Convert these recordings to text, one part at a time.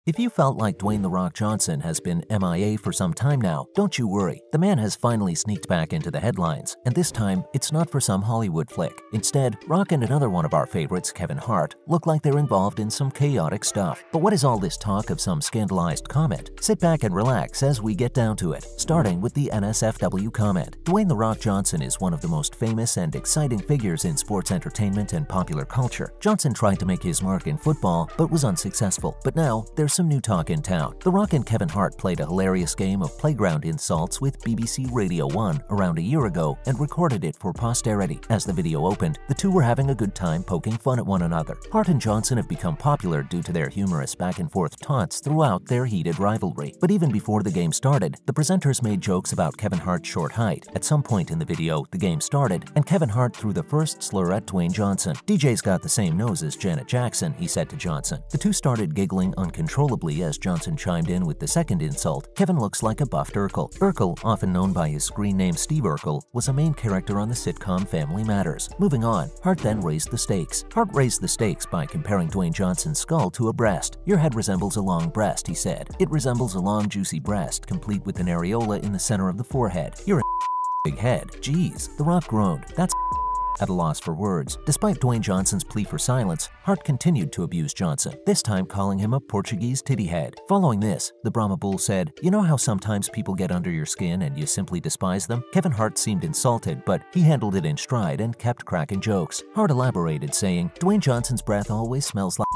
If you felt like Dwayne "The Rock" Johnson has been MIA for some time now, don't you worry. The man has finally sneaked back into the headlines, and this time, it's not for some Hollywood flick. Instead, Rock and another one of our favorites, Kevin Hart, look like they're involved in some chaotic stuff. But what is all this talk of some scandalized comment? Sit back and relax as we get down to it, starting with the NSFW comment. Dwayne "The Rock" Johnson is one of the most famous and exciting figures in sports entertainment and popular culture. Johnson tried to make his mark in football, but was unsuccessful. But now, there's some new talk in town. The Rock and Kevin Hart played a hilarious game of playground insults with BBC Radio 1 around a year ago and recorded it for posterity. As the video opened, the two were having a good time poking fun at one another. Hart and Johnson have become popular due to their humorous back-and-forth taunts throughout their heated rivalry. But even before the game started, the presenters made jokes about Kevin Hart's short height. At some point in the video, the game started, and Kevin Hart threw the first slur at Dwayne Johnson. "DJ's got the same nose as Janet Jackson," he said to Johnson. The two started giggling uncontrollably as Johnson chimed in with the second insult. "Kevin looks like a buffed Urkel." Urkel, often known by his screen name Steve Urkel, was a main character on the sitcom Family Matters. Moving on, Hart then raised the stakes. Hart raised the stakes by comparing Dwayne Johnson's skull to a breast. "Your head resembles a long breast," he said. "It resembles a long, juicy breast, complete with an areola in the center of the forehead. You're a big head." Geez, The Rock groaned. "That's at a loss for words." Despite Dwayne Johnson's plea for silence, Hart continued to abuse Johnson, this time calling him a Portuguese titty head. Following this, the Brahma Bull said, "You know how sometimes people get under your skin and you simply despise them?" Kevin Hart seemed insulted, but he handled it in stride and kept cracking jokes. Hart elaborated, saying, "Dwayne Johnson's breath always smells like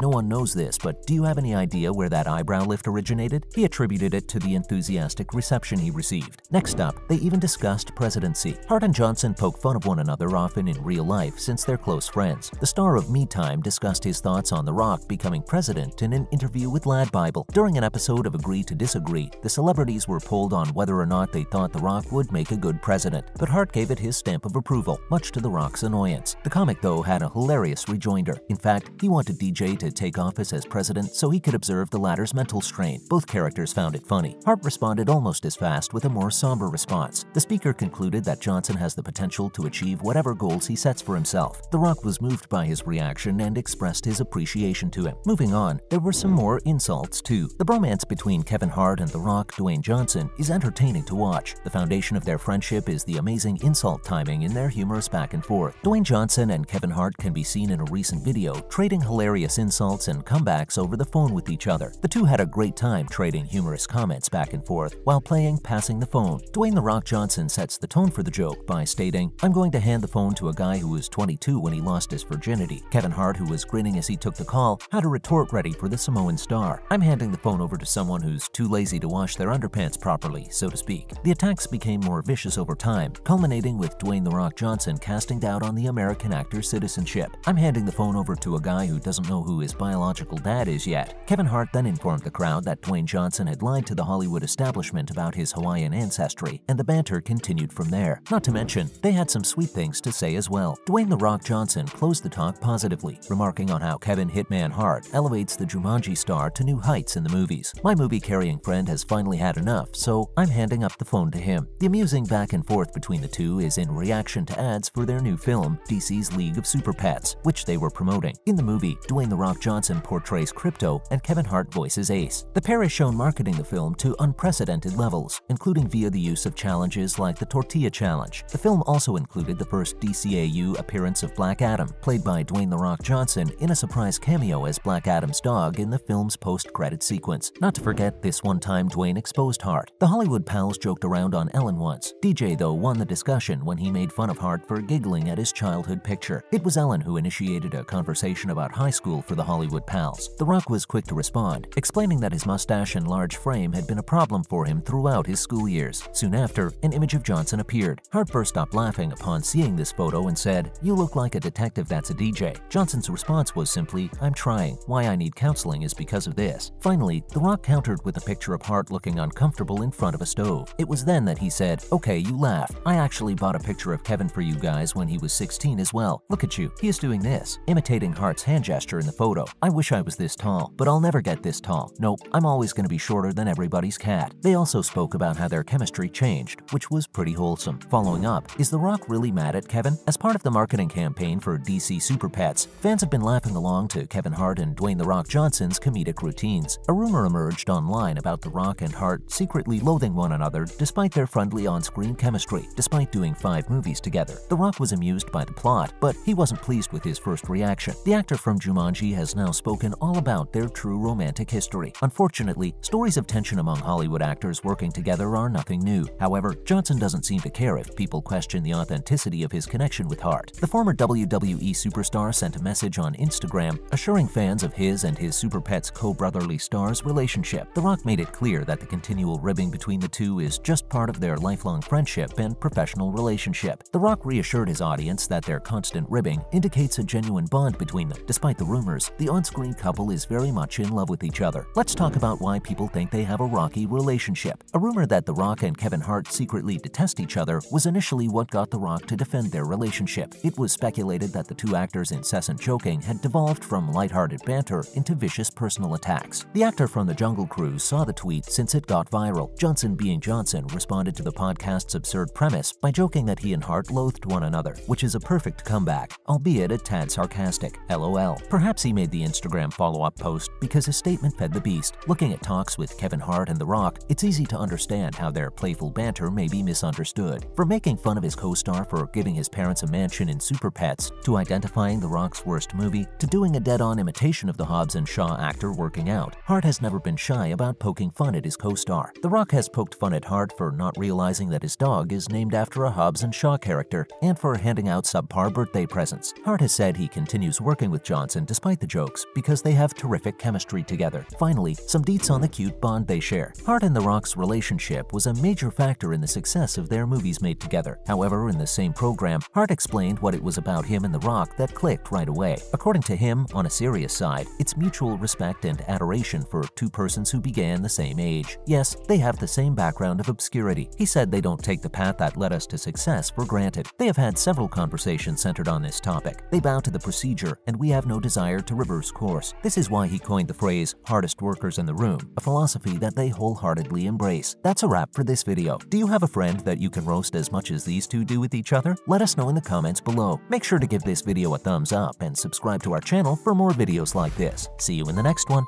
no one knows this, but do you have any idea where that eyebrow lift originated?" He attributed it to the enthusiastic reception he received. Next up, they even discussed presidency. Hart and Johnson poke fun of one another often in real life since they're close friends. The star of Me Time discussed his thoughts on The Rock becoming president in an interview with Lad Bible. During an episode of Agree to Disagree, the celebrities were polled on whether or not they thought The Rock would make a good president, but Hart gave it his stamp of approval, much to The Rock's annoyance. The comic, though, had a hilarious rejoinder. In fact, he wanted DJ to take office as president so he could observe the latter's mental strain. Both characters found it funny. Hart responded almost as fast with a more somber response. The speaker concluded that Johnson has the potential to achieve whatever goals he sets for himself. The Rock was moved by his reaction and expressed his appreciation to him. Moving on, there were some more insults too. The bromance between Kevin Hart and The Rock Dwayne Johnson is entertaining to watch. The foundation of their friendship is the amazing insult timing in their humorous back and forth. Dwayne Johnson and Kevin Hart can be seen in a recent video trading hilarious insults and comebacks over the phone with each other. The two had a great time trading humorous comments back and forth while playing Passing the Phone. Dwayne "The Rock" Johnson sets the tone for the joke by stating, "I'm going to hand the phone to a guy who was 22 when he lost his virginity." Kevin Hart, who was grinning as he took the call, had a retort ready for the Samoan star. "I'm handing the phone over to someone who's too lazy to wash their underpants properly, so to speak." The attacks became more vicious over time, culminating with Dwayne "The Rock" Johnson casting doubt on the American actor's citizenship. "I'm handing the phone over to a guy who doesn't know who his biological dad is yet." Kevin Hart then informed the crowd that Dwayne Johnson had lied to the Hollywood establishment about his Hawaiian ancestry, and the banter continued from there. Not to mention, they had some sweet things to say as well. Dwayne "The Rock" Johnson closed the talk positively, remarking on how Kevin "Hitman" Hart elevates the Jumanji star to new heights in the movies. "My movie-carrying friend has finally had enough, so I'm handing up the phone to him." The amusing back and forth between the two is in reaction to ads for their new film, DC's League of Super Pets, which they were promoting. In the movie, Dwayne "The Rock" Johnson portrays Crypto and Kevin Hart voices Ace. The pair is shown marketing the film to unprecedented levels, including via the use of challenges like the Tortilla Challenge. The film also included the first DCEU appearance of Black Adam, played by Dwayne "The Rock" Johnson in a surprise cameo as Black Adam's dog in the film's post-credit sequence. Not to forget, this one time Dwayne exposed Hart. The Hollywood pals joked around on Ellen once. DJ, though, won the discussion when he made fun of Hart for giggling at his childhood picture. It was Ellen who initiated a conversation about high school for the Hollywood pals. The Rock was quick to respond, explaining that his mustache and large frame had been a problem for him throughout his school years. Soon after, an image of Johnson appeared. Hart burst out laughing upon seeing this photo and said, "You look like a detective that's a DJ." Johnson's response was simply, "I'm trying. Why I need counseling is because of this." Finally, The Rock countered with a picture of Hart looking uncomfortable in front of a stove. It was then that he said, "Okay, you laugh. I actually bought a picture of Kevin for you guys when he was 16 as well. Look at you. He is doing this," imitating Hart's hand gesture in the photo. photo. I wish I was this tall, but I'll never get this tall. Nope, I'm always going to be shorter than everybody's cat. They also spoke about how their chemistry changed, which was pretty wholesome. Following up, is The Rock really mad at Kevin? As part of the marketing campaign for DC Super Pets, fans have been laughing along to Kevin Hart and Dwayne "The Rock" Johnson's comedic routines. A rumor emerged online about The Rock and Hart secretly loathing one another despite their friendly on-screen chemistry, despite doing 5 movies together. The Rock was amused by the plot, but he wasn't pleased with his first reaction. The actor from Jumanji has now spoken all about their true romantic history. Unfortunately, stories of tension among Hollywood actors working together are nothing new. However, Johnson doesn't seem to care if people question the authenticity of his connection with Hart. The former WWE superstar sent a message on Instagram assuring fans of his and his Super Pets co-brotherly star's relationship. The Rock made it clear that the continual ribbing between the two is just part of their lifelong friendship and professional relationship. The Rock reassured his audience that their constant ribbing indicates a genuine bond between them. Despite the rumors, the on-screen couple is very much in love with each other. Let's talk about why people think they have a rocky relationship. A rumor that The Rock and Kevin Hart secretly detest each other was initially what got The Rock to defend their relationship. It was speculated that the two actors' incessant joking had devolved from lighthearted banter into vicious personal attacks. The actor from the Jungle Cruise saw the tweet since it got viral. Johnson being Johnson responded to the podcast's absurd premise by joking that he and Hart loathed one another, which is a perfect comeback, albeit a tad sarcastic. LOL. Perhaps he made the Instagram follow-up post because his statement fed the beast. Looking at talks with Kevin Hart and The Rock, it's easy to understand how their playful banter may be misunderstood. From making fun of his co-star for giving his parents a mansion in Super Pets, to identifying The Rock's worst movie, to doing a dead-on imitation of the Hobbs and Shaw actor working out, Hart has never been shy about poking fun at his co-star. The Rock has poked fun at Hart for not realizing that his dog is named after a Hobbs and Shaw character and for handing out subpar birthday presents. Hart has said he continues working with Johnson despite the jokes because they have terrific chemistry together. Finally, some deets on the cute bond they share. Hart and The Rock's relationship was a major factor in the success of their movies made together. However, in the same program, Hart explained what it was about him and The Rock that clicked right away. According to him, on a serious side, it's mutual respect and adoration for two persons who began the same age. Yes, they have the same background of obscurity. He said they don't take the path that led us to success for granted. They have had several conversations centered on this topic. They bow to the procedure, and we have no desire to reverse course. This is why he coined the phrase, hardest workers in the room, a philosophy that they wholeheartedly embrace. That's a wrap for this video. Do you have a friend that you can roast as much as these two do with each other? Let us know in the comments below. Make sure to give this video a thumbs up and subscribe to our channel for more videos like this. See you in the next one.